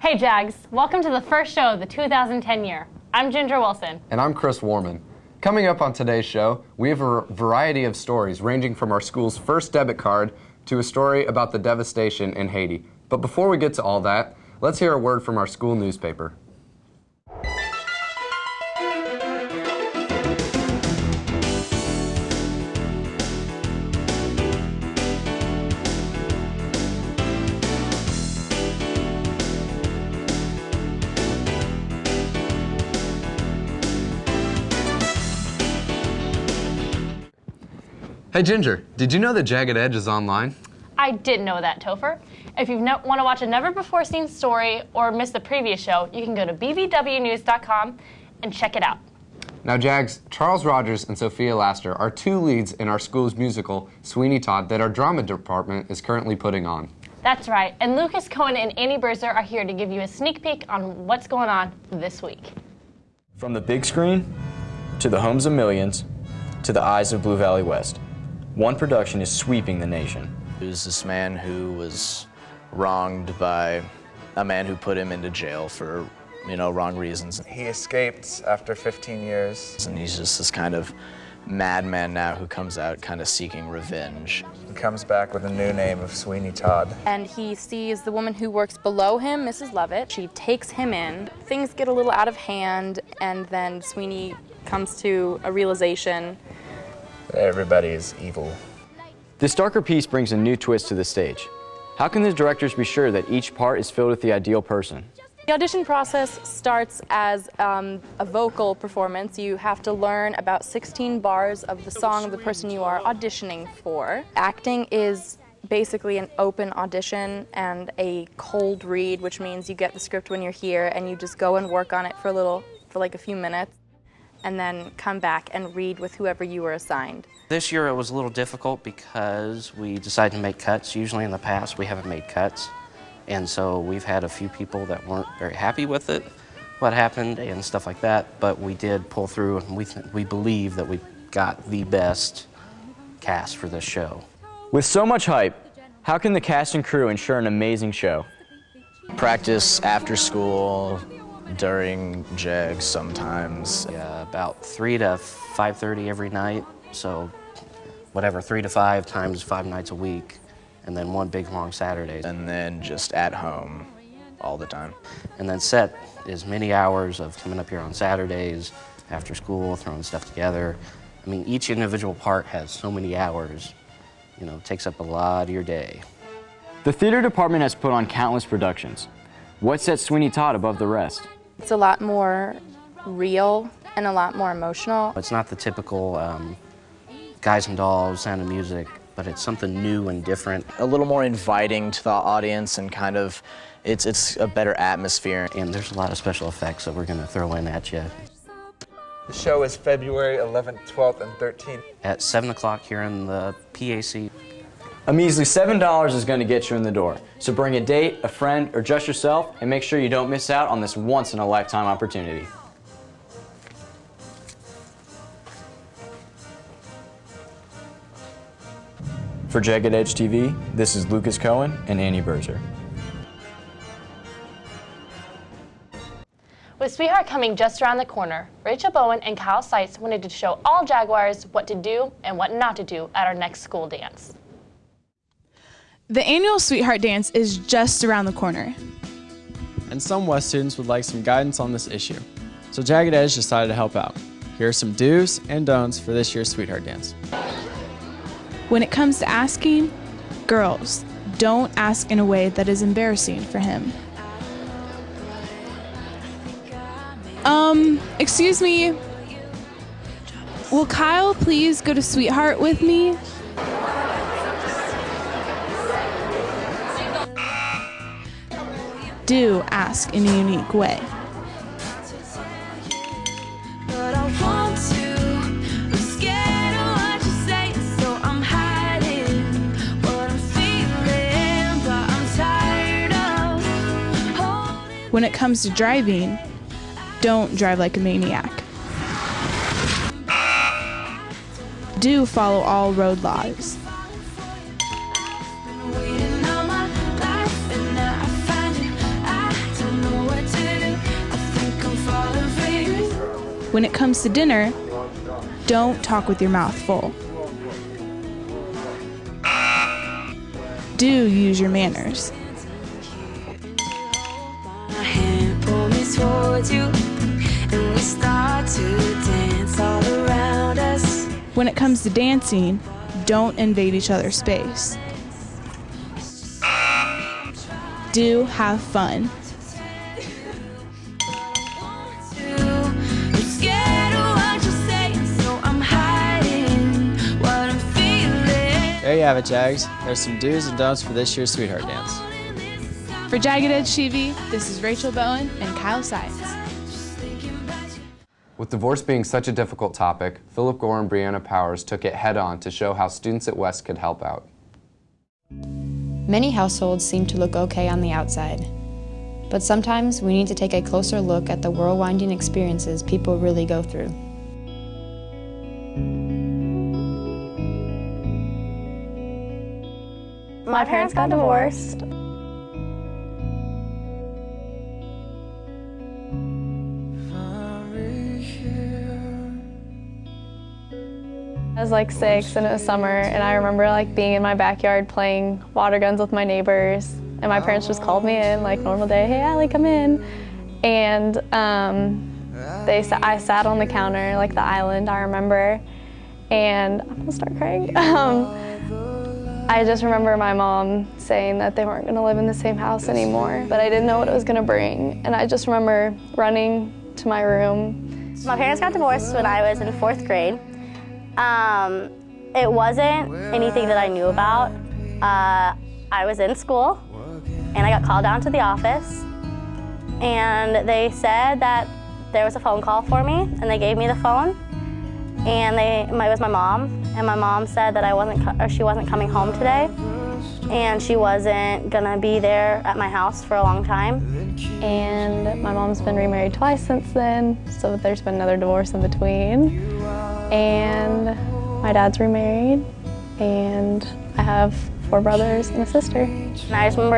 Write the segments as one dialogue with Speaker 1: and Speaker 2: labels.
Speaker 1: Hey Jags, welcome to the first show of the 2010 year. I'm Ginger Wilson.
Speaker 2: And I'm Chris Warman. Coming up on today's show, we have a variety of stories ranging from our school's first debit card to a story about the devastation in Haiti. But before we get to all that, let's hear a word from our school newspaper. Hey Ginger, did you know that Jagged Edge is online?
Speaker 1: I did know that, Topher. If you want to watch a never-before-seen story or miss the previous show, you can go to bvwnews.com and check it out.
Speaker 2: Now Jags, Charles Rogers and Sophia Laster are two leads in our school's musical, Sweeney Todd, that our drama department is currently putting on.
Speaker 1: That's right, and Lucas Cohen and Annie Berzer are here to give you a sneak peek on what's going on this week.
Speaker 3: From the big screen, to the homes of millions, to the eyes of Blue Valley West, one production is sweeping the nation.
Speaker 4: It was this man who was wronged by a man who put him into jail for, wrong reasons.
Speaker 5: He escaped after 15 years.
Speaker 4: And he's just this kind of madman now who comes out kind of seeking revenge.
Speaker 5: He comes back with a new name of Sweeney Todd.
Speaker 6: And he sees the woman who works below him, Mrs. Lovett. She takes him in. Things get a little out of hand, and then Sweeney comes to a realization.
Speaker 5: Everybody is evil.
Speaker 3: This darker piece brings a new twist to the stage. How can the directors be sure that each part is filled with the ideal person?
Speaker 6: The audition process starts as a vocal performance. You have to learn about 16 bars of the song of the person you are auditioning for. Acting is basically an open audition and a cold read, which means you get the script when you're here and you just go and work on it for like a few minutes, and then come back and read with whoever you were assigned.
Speaker 7: This year it was a little difficult because we decided to make cuts. Usually in the past we haven't made cuts, and so we've had a few people that weren't very happy with it, what happened and stuff like that, but we did pull through, and we believe that we got the best cast for this show.
Speaker 3: With so much hype, how can the cast and crew ensure an amazing show?
Speaker 4: Practice after school, during JEGs sometimes.
Speaker 7: Yeah, about 3 to 5:30 every night, so whatever, 3 to 5 times 5 nights a week, and then one big long Saturday.
Speaker 4: And then just at home all the time.
Speaker 7: And then set as many hours of coming up here on Saturdays, after school, throwing stuff together. I mean, each individual part has so many hours, takes up a lot of your day.
Speaker 3: The theater department has put on countless productions. What sets Sweeney Todd above the rest?
Speaker 6: It's a lot more real and a lot more emotional.
Speaker 7: It's not the typical guys and dolls, Sound of Music, but it's something new and different.
Speaker 4: A little more inviting to the audience, and kind of, it's a better atmosphere.
Speaker 7: And there's a lot of special effects that we're going to throw in at you.
Speaker 5: The show is February 11th, 12th, and 13th.
Speaker 7: At 7 o'clock here in the PAC.
Speaker 3: A measly $7 is going to get you in the door. So bring a date, a friend, or just yourself, and make sure you don't miss out on this once-in-a-lifetime opportunity. For Jagged Edge TV, this is Lucas Cohen and Annie Berzer.
Speaker 1: With Sweetheart coming just around the corner, Rachel Bowen and Kyle Seitz wanted to show all Jaguars what to do and what not to do at our next school dance.
Speaker 8: The annual Sweetheart Dance is just around the corner.
Speaker 9: And some West students would like some guidance on this issue. So Jagged Edge decided to help out. Here are some do's and don'ts for this year's Sweetheart Dance.
Speaker 8: When it comes to asking, girls, don't ask in a way that is embarrassing for him. Excuse me, will Kyle please go to Sweetheart with me? Do ask in a unique way. When it comes to driving, don't drive like a maniac. Do follow all road laws. When it comes to dinner, don't talk with your mouth full. Do use your manners. When it comes to dancing, don't invade each other's space. Do have fun.
Speaker 9: There you have it, Jags. There's some do's and don'ts for this year's Sweetheart Dance.
Speaker 8: For Jagged Edge TV, this is Rachel Bowen and Kyle Sides.
Speaker 2: With divorce being such a difficult topic, Philip Gore and Brianna Powers took it head-on to show how students at West could help out.
Speaker 10: Many households seem to look okay on the outside, but sometimes we need to take a closer look at the whirlwinding experiences people really go through.
Speaker 1: My parents got divorced.
Speaker 11: I was like 6 and it was summer, and I remember like being in my backyard playing water guns with my neighbors, and my parents just called me in like normal day, "Hey Allie, come in." And I sat on the counter, like the island, I remember, and I'm gonna start crying. I just remember my mom saying that they weren't gonna live in the same house anymore, but I didn't know what it was gonna bring, and I just remember running to my room.
Speaker 12: My parents got divorced when I was in 4th grade. It wasn't anything that I knew about. I was in school and I got called down to the office, and they said that there was a phone call for me, and they gave me the phone, and it was my mom, and my mom said that she wasn't coming home today, and she wasn't gonna be there at my house for a long time.
Speaker 11: And my mom's been remarried twice since then, so there's been another divorce in between. And my dad's remarried, and I have 4 brothers and a sister.
Speaker 12: And I just remember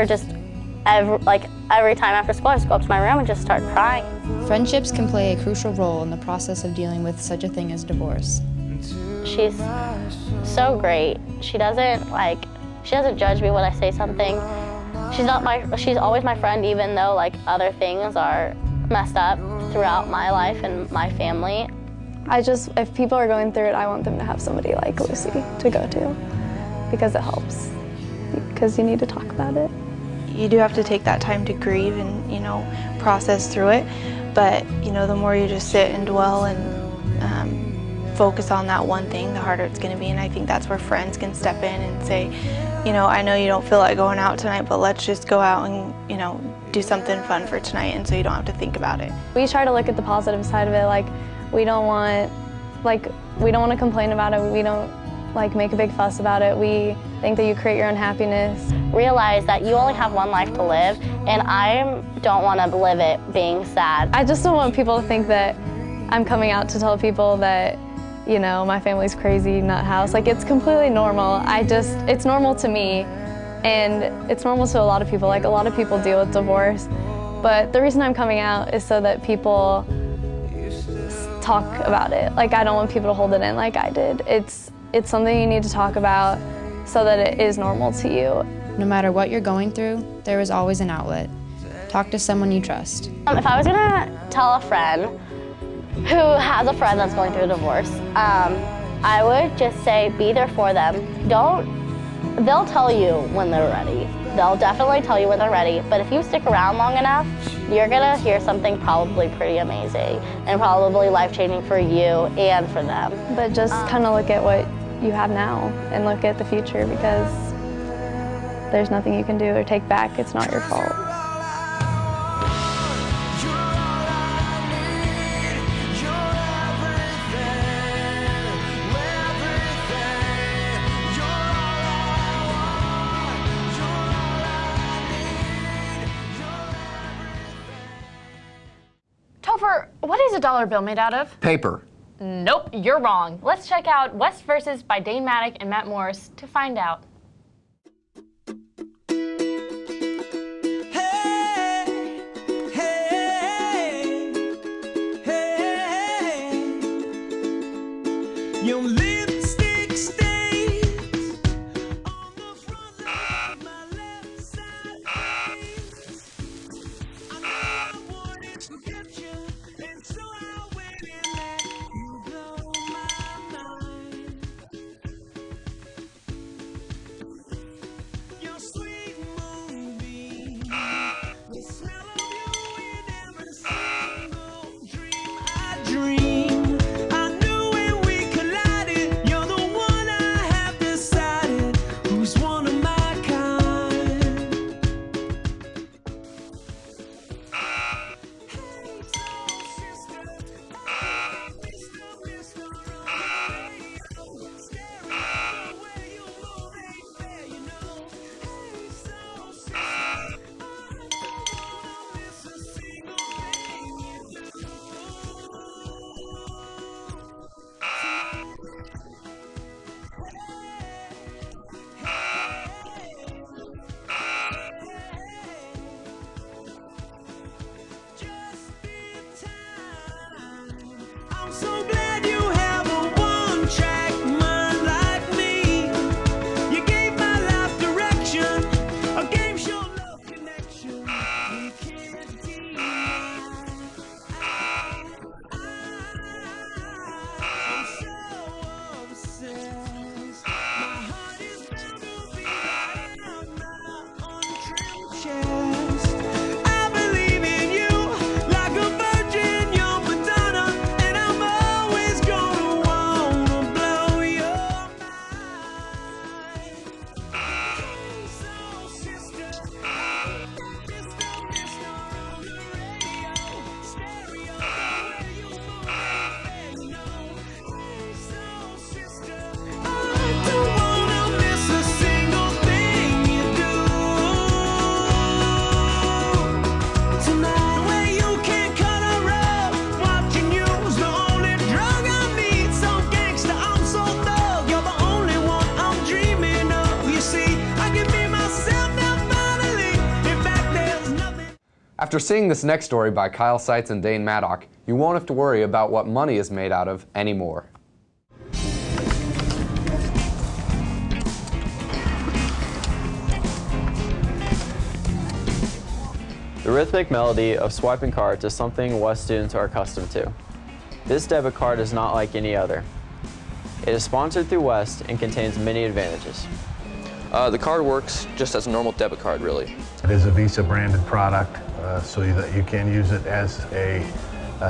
Speaker 12: every time after school, I just go up to my room and just start crying.
Speaker 10: Friendships can play a crucial role in the process of dealing with such a thing as divorce.
Speaker 12: She's so great. She doesn't judge me when I say something. She's always my friend, even though like other things are messed up throughout my life and my family.
Speaker 11: If people are going through it, I want them to have somebody like Lucy to go to, because it helps, because you need to talk about it.
Speaker 13: You do have to take that time to grieve and, process through it, but, the more you just sit and dwell and focus on that one thing, the harder it's going to be, and I think that's where friends can step in and say, I know you don't feel like going out tonight, but let's just go out and, do something fun for tonight, and so you don't have to think about it.
Speaker 11: We try to look at the positive side of it, like, we don't want to complain about it. We don't make a big fuss about it. We think that you create your own happiness.
Speaker 12: Realize that you only have one life to live, and I don't want to live it being sad.
Speaker 11: I just don't want people to think that I'm coming out to tell people that, my family's crazy nut house. It's completely normal. It's normal to me, and it's normal to a lot of people. A lot of people deal with divorce, but the reason I'm coming out is so that people talk about it. I don't want people to hold it in like I did. It's something you need to talk about so that it is normal to you.
Speaker 10: No matter what you're going through, there is always an outlet. Talk to someone you trust.
Speaker 12: If I was gonna tell a friend who has a friend that's going through a divorce, I would just say be there for them. They'll tell you when they're ready. They'll definitely tell you when they're ready, but if you stick around long enough, you're gonna hear something probably pretty amazing and probably life-changing for you and for them.
Speaker 11: But just kind of look at what you have now and look at the future, because there's nothing you can do or take back. It's not your fault.
Speaker 1: Topher, what is a dollar bill made out of?
Speaker 2: Paper.
Speaker 1: Nope, you're wrong. Let's check out West Versus by Dane Maddock and Matt Morris to find out.
Speaker 14: Your lipstick stains on the front of my left side face. I know I wouldn't forget you, and so I went and let you blow my mind. Your sweet moonbeam, the smell of you in every single dream I dream. I knew when we collided, you're the one I have decided, who's one of my kind. Hey, soul sister, Mr. on the radio, stereo, where you move ain't fair, you know. Hey, soul sister, I don't wanna miss a single thing you do. Just in time. I'm so glad you have a one-track mind like me. You gave my life direction, a game show love connection. We can't deny. I'm so obsessed. My heart is bound to be right on my untrimmed chest. I believe in you like a virgin, you're Madonna, and I'm always gonna wanna blow your mind. Hey, soul sister, Mr. on the radio, stereo, where you move ain't fair, you know. Hey, soul sister, I don't wanna miss a single thing you do. Tonight where you can't cut a rug, watching you's the only drug I need. So gangsta, I'm so thug, you're the only one I'm dreaming of. You see, I can be myself now finally. In fact, there's nothing.
Speaker 2: After seeing this next story by Kyle Seitz and Dane Maddock, you won't have to worry about what money is made out of anymore.
Speaker 9: The rhythmic melody of swiping cards is something West students are accustomed to. This debit card is not like any other. It is sponsored through West and contains many advantages.
Speaker 15: The card works just as a normal debit card, really.
Speaker 16: It is a Visa branded product, so that you can use it as a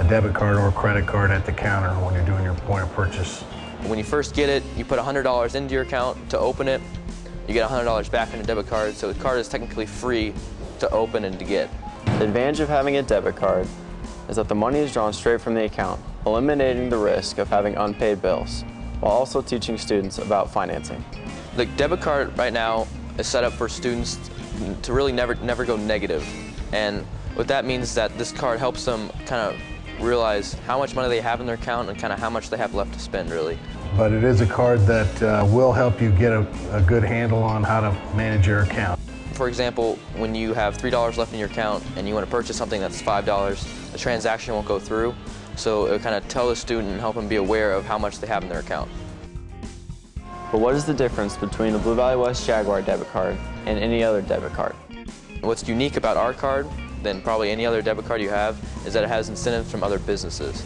Speaker 16: debit card or credit card at the counter when you're doing your point of purchase.
Speaker 15: When you first get it, you put $100 into your account to open it. You get $100 back on your debit card, so the card is technically free to open and to get.
Speaker 9: The advantage of having a debit card is that the money is drawn straight from the account, eliminating the risk of having unpaid bills, while also teaching students about financing.
Speaker 15: The debit card right now is set up for students to really never go negative. And what that means is that this card helps them kind of realize how much money they have in their account and kind of how much they have left to spend, really.
Speaker 16: But it is a card that will help you get a good handle on how to manage your account.
Speaker 15: For example, when you have $3 left in your account and you want to purchase something that's $5, the transaction won't go through. So it'll kind of tell the student and help them be aware of how much they have in their account.
Speaker 9: But what is the difference between the Blue Valley West Jaguar debit card and any other debit card?
Speaker 15: What's unique about our card than probably any other debit card you have is that it has incentives from other businesses.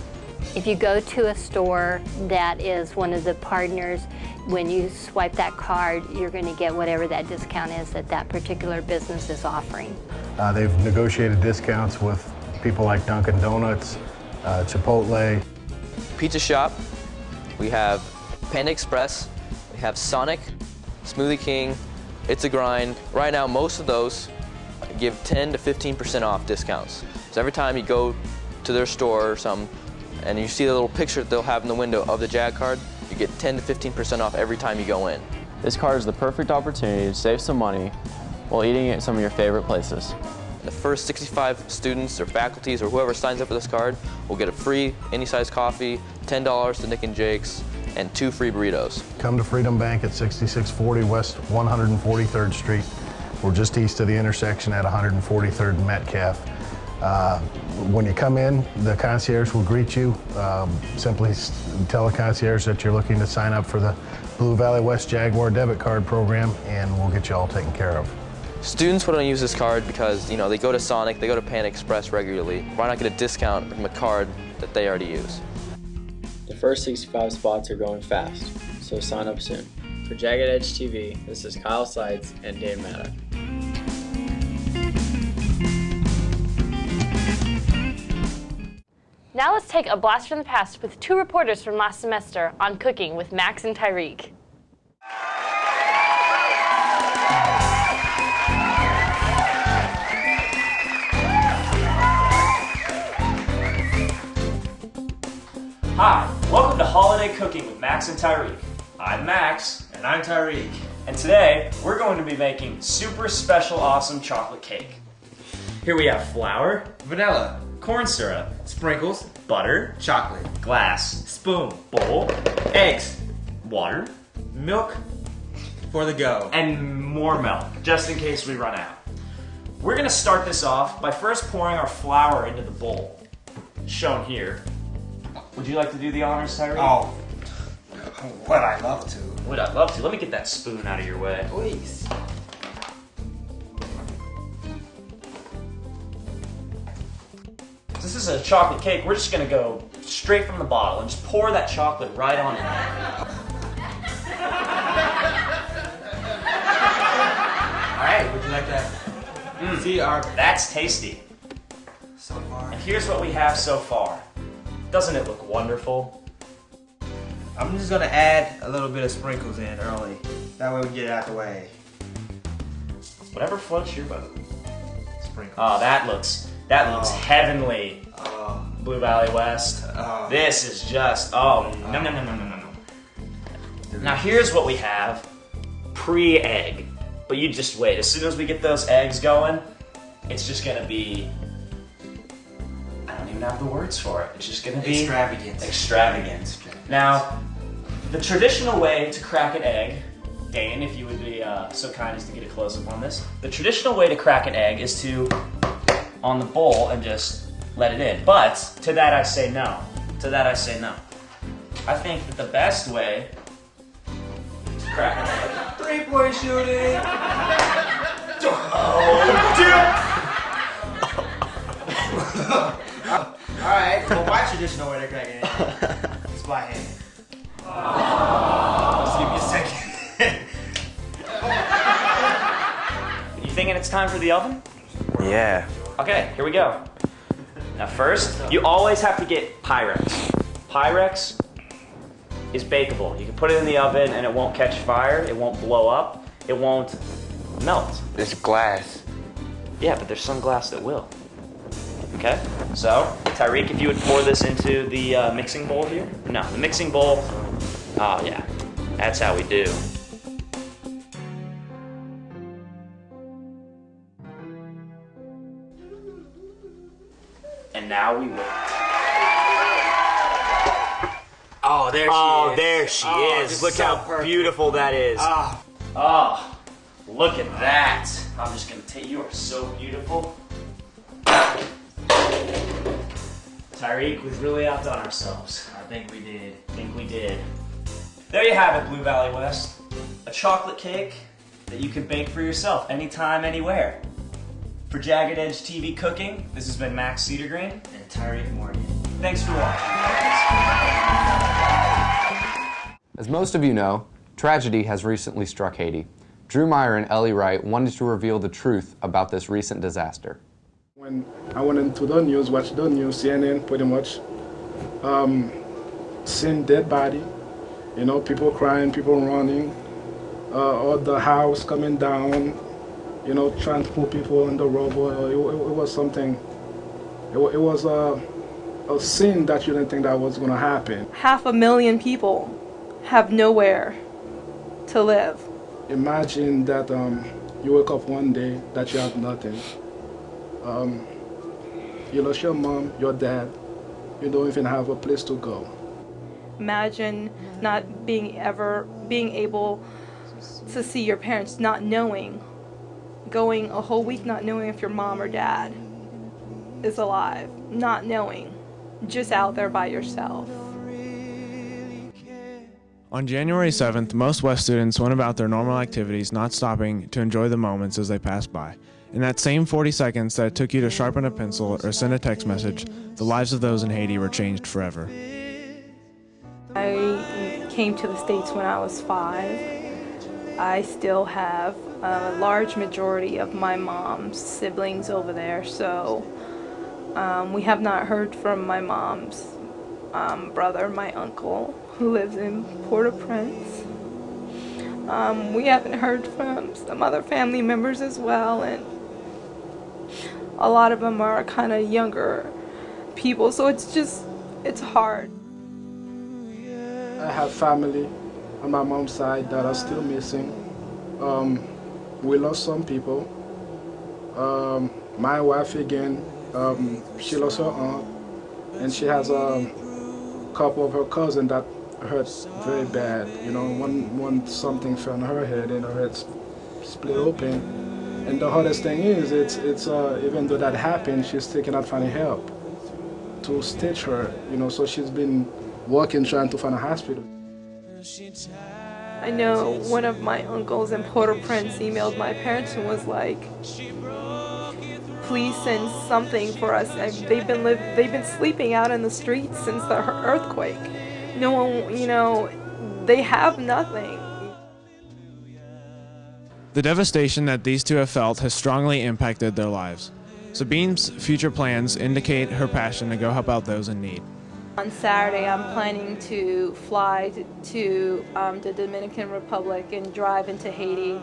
Speaker 17: If you go to a store that is one of the partners, when you swipe that card, you're going to get whatever that discount is that that particular business is offering.
Speaker 16: They've negotiated discounts with people like Dunkin' Donuts, Chipotle.
Speaker 15: Pizza Shop, we have Panda Express, we have Sonic, Smoothie King, It's a Grind. Right now, most of those give 10 to 15% off discounts. So every time you go to their store or something, and you see the little picture that they'll have in the window of the Jag card, you get 10 to 15% off every time you go in.
Speaker 9: This card is the perfect opportunity to save some money while eating at some of your favorite places.
Speaker 15: The first 65 students or faculties or whoever signs up for this card will get a free any size coffee, $10 to Nick and Jake's, and 2 free burritos.
Speaker 16: Come to Freedom Bank at 6640 West 143rd Street. We're just east of the intersection at 143rd and Metcalf. When you come in, the concierge will greet you. Simply tell the concierge that you're looking to sign up for the Blue Valley West Jaguar debit card program, and we'll get you all taken care of.
Speaker 15: Students want to use this card because, you know, they go to Sonic, they go to Panda Express regularly. Why not get a discount from a card that they already use?
Speaker 9: The first 65 spots are going fast, so sign up soon. For Jagged Edge TV, this is Kyle Seitz and Dave Maddock.
Speaker 1: Now let's take a blast from the past with two reporters from last semester on cooking with Max and Tyreek.
Speaker 18: Hi, welcome to Holiday Cooking with Max and Tyreek. I'm Max.
Speaker 19: And I'm Tyreek.
Speaker 18: And today, we're going to be making super special awesome chocolate cake. Here we have flour,
Speaker 19: Vanilla,
Speaker 18: corn syrup,
Speaker 19: sprinkles,
Speaker 18: butter,
Speaker 19: chocolate,
Speaker 18: glass,
Speaker 19: spoon,
Speaker 18: bowl,
Speaker 19: eggs,
Speaker 18: water,
Speaker 19: milk for the go,
Speaker 18: and more milk, just in case we run out. We're gonna start this off by first pouring our flour into the bowl, shown here. Would you like to do the honors, Tyreek?
Speaker 19: Oh, would I love to.
Speaker 18: Would I love to? Let me get that spoon out of your way.
Speaker 19: Please.
Speaker 18: This is a chocolate cake. We're just gonna go straight from the bottle and just pour that chocolate right on in there.
Speaker 19: Alright, would you like that? See our...
Speaker 18: That's tasty.
Speaker 19: So far.
Speaker 18: And here's what we have so far. Doesn't it look wonderful?
Speaker 19: I'm just gonna add a little bit of sprinkles in early. That way we get it out the way.
Speaker 18: Whatever floats your boat.
Speaker 19: Sprinkles.
Speaker 18: Oh, that looks heavenly.
Speaker 19: Oh.
Speaker 18: Blue Valley West.
Speaker 19: Oh.
Speaker 18: This is just, no. Now here's what we have, pre-egg. But you just wait, as soon as we get those eggs going, it's just gonna be, I don't even have the words for it. It's just gonna be extravagant. Now, the traditional way to crack an egg, Dane, if you would be so kind as to get a close-up on this. The traditional way to crack an egg is to, on the bowl, and just let it in. But, to that I say no. To that I say no. I think that the best way to crack an egg...
Speaker 19: 3-point shooting! Alright, well my traditional way to crack an egg is by hand. Just give me a second.
Speaker 18: You thinking it's time for the oven?
Speaker 4: Yeah.
Speaker 18: Okay, here we go. Now first, you always have to get Pyrex. Pyrex is bakeable. You can put it in the oven and it won't catch fire, it won't blow up, it won't melt.
Speaker 4: It's glass.
Speaker 18: Yeah, but there's some glass that will. Okay, so Tyreek, if you would pour this into the mixing bowl here. No, the mixing bowl, oh yeah, that's how we do. And now we wait.
Speaker 19: Oh, there she is.
Speaker 18: Oh, there she is.
Speaker 19: Just
Speaker 18: Look
Speaker 19: so
Speaker 18: how
Speaker 19: perfect.
Speaker 18: beautiful that is.
Speaker 19: Oh.
Speaker 18: Oh, look at that. I'm just gonna take, you are so beautiful. Tyreek, we've really outdone ourselves.
Speaker 19: I think we did.
Speaker 18: There you have it, Blue Valley West. A chocolate cake that you can bake for yourself anytime, anywhere. For Jagged Edge TV Cooking, this has been Max Cedargreen
Speaker 19: And Tyreek Morgan.
Speaker 18: Thanks for watching.
Speaker 2: As most of you know, tragedy has recently struck Haiti. Drew Meyer and Ellie Wright wanted to reveal the truth about this recent disaster.
Speaker 20: When I went into the news, watched the news, CNN pretty much, seen dead body, you know, people crying, people running, or the house coming down, you know, trying to put people in the rubble. It was something, it was a scene that you didn't think that was going to happen.
Speaker 21: 500,000 people have nowhere to live.
Speaker 20: Imagine that you wake up one day that you have nothing. You lost your mom, your dad, you don't even have a place to go.
Speaker 21: Imagine not being able to see your parents, not knowing, going a whole week not knowing if your mom or dad is alive, not knowing, just out there by yourself.
Speaker 6: On January 7th, most West students went about their normal activities, not stopping to enjoy the moments as they passed by. In that same 40 seconds that it took you to sharpen a pencil or send a text message, the lives of those in Haiti were changed forever.
Speaker 21: I came to the States when I was 5. I still have a large majority of my mom's siblings over there, so we have not heard from my mom's brother, my uncle, who lives in Port-au-Prince. We haven't heard from some other family members as well, and a lot of them are kind of younger people, so it's hard.
Speaker 20: I have family on my mom's side that are still missing. We lost some people. My wife again, she lost her aunt, and she has a couple of her cousins that hurt very bad. You know, one something fell on her head and her head split open. And the hardest thing is, it's even though that happened, she's still cannot find help to stitch her. You know, so she's been working trying to find a hospital.
Speaker 21: I know one of my uncles in Port-au-Prince emailed my parents and was like, please send something for us. They've been sleeping out in the streets since the earthquake. No one, you know, they have nothing.
Speaker 6: The devastation that these two have felt has strongly impacted their lives. Sabine's future plans indicate her passion to go help out those in need.
Speaker 21: On Saturday, I'm planning to fly to the Dominican Republic and drive into Haiti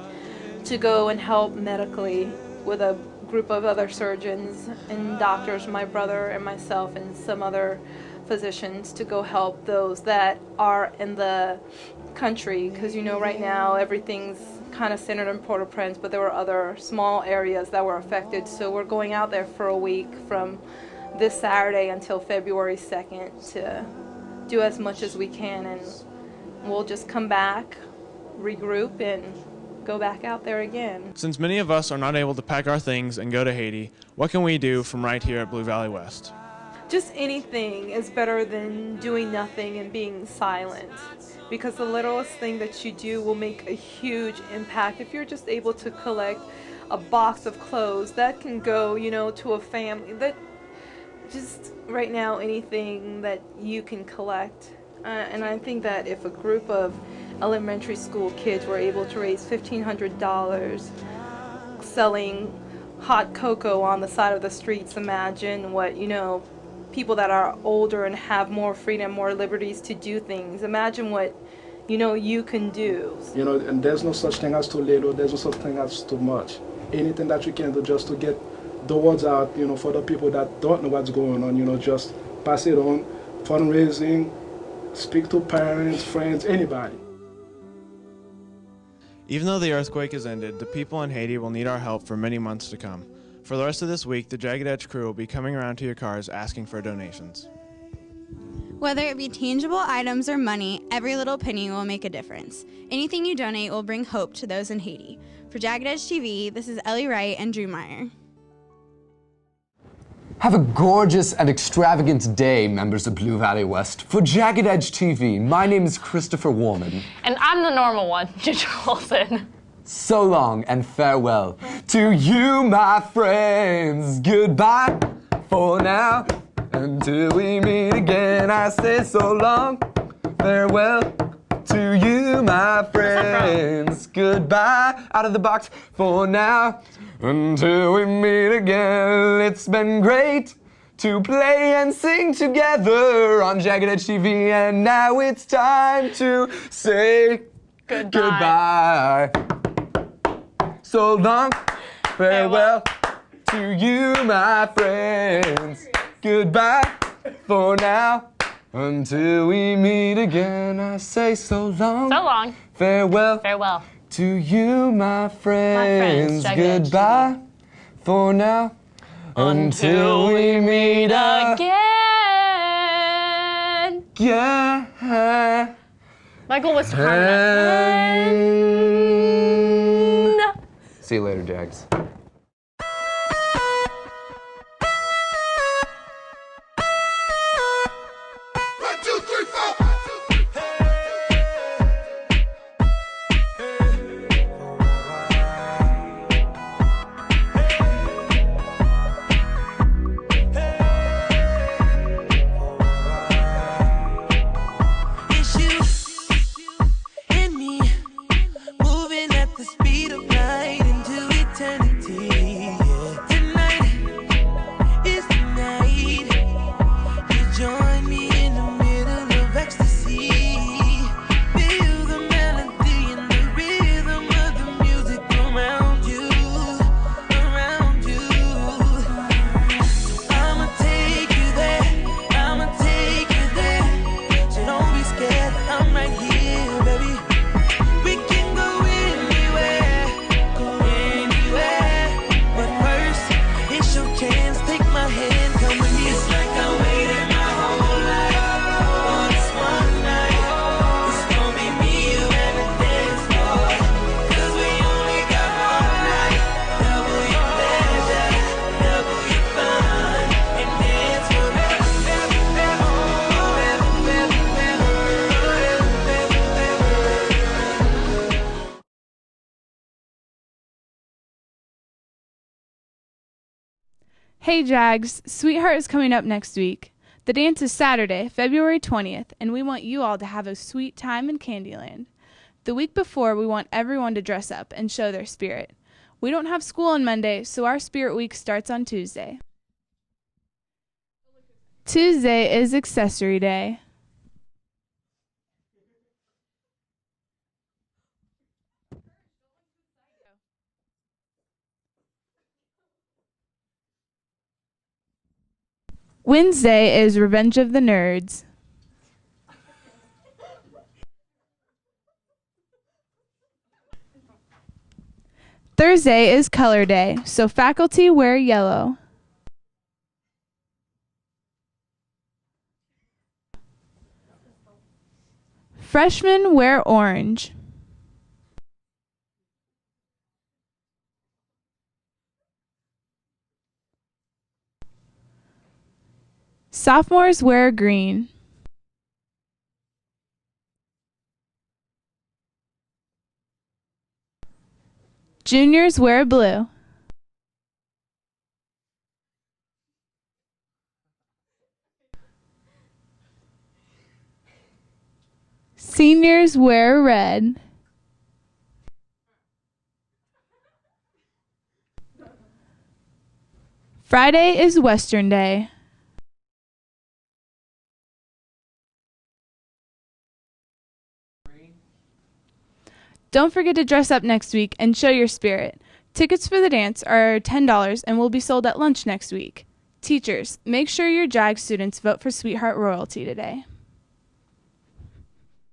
Speaker 21: to go and help medically with a group of other surgeons and doctors, my brother and myself and some other physicians, to go help those that are in the country, because you know right now everything's kind of centered in Port-au-Prince, but there were other small areas that were affected, so we're going out there for a week from this Saturday until February 2nd to do as much as we can, and we'll just come back, regroup, and go back out there again.
Speaker 6: Since many of us are not able to pack our things and go to Haiti, what can we do from right here at Blue Valley West?
Speaker 21: Just anything is better than doing nothing and being silent, because the littlest thing that you do will make a huge impact. If you're just able to collect a box of clothes, that can go, you know, to a family. That just right now, anything that you can collect. And I think that if a group of elementary school kids were able to raise $1,500 selling hot cocoa on the side of the streets, imagine what, you know, people that are older and have more freedom, more liberties to do things. Imagine what, you know, you can do.
Speaker 20: You know, and there's no such thing as too little, there's no such thing as too much. Anything that you can do just to get the words out, you know, for the people that don't know what's going on, you know, just pass it on, fundraising, speak to parents, friends, anybody.
Speaker 6: Even though the earthquake has ended, the people in Haiti will need our help for many months to come. For the rest of this week, the Jagged Edge crew will be coming around to your cars asking for donations.
Speaker 22: Whether it be tangible items or money, every little penny will make a difference. Anything you donate will bring hope to those in Haiti. For Jagged Edge TV, this is Ellie Wright and Drew Meyer.
Speaker 2: Have a gorgeous and extravagant day, members of Blue Valley West. For Jagged Edge TV, my name is Christopher Warman.
Speaker 1: And I'm the normal one, Ginger Olsen.
Speaker 2: So long and farewell to you, my friends. Goodbye for now. Until we meet again, I say so long. Farewell to you, my friends. Goodbye out of the box for now. Until we meet again, it's been great to play and sing together on Jagged Edge TV. And now it's time to say goodbye. So long, farewell to you, my friends. Goodbye for now. Until we meet again, I say so long.
Speaker 1: So long.
Speaker 2: Farewell.
Speaker 1: Farewell.
Speaker 2: To you, my friends. Goodbye for now. Until we meet again. Yeah.
Speaker 1: Michael was trying
Speaker 2: See you later, Jags.
Speaker 8: Hey Jags, Sweetheart is coming up next week. The dance is Saturday, February 20th, and we want you all to have a sweet time in Candyland. The week before, we want everyone to dress up and show their spirit. We don't have school on Monday, so our Spirit Week starts on Tuesday. Tuesday is Accessory Day. Wednesday is Revenge of the Nerds. Thursday is Color Day, so faculty wear yellow. Freshmen wear orange. Sophomores wear green. Juniors wear blue. Seniors wear red. Friday is Western Day. Don't forget to dress up next week and show your spirit. Tickets for the dance are $10 and will be sold at lunch next week. Teachers, make sure your JAG students vote for Sweetheart Royalty today.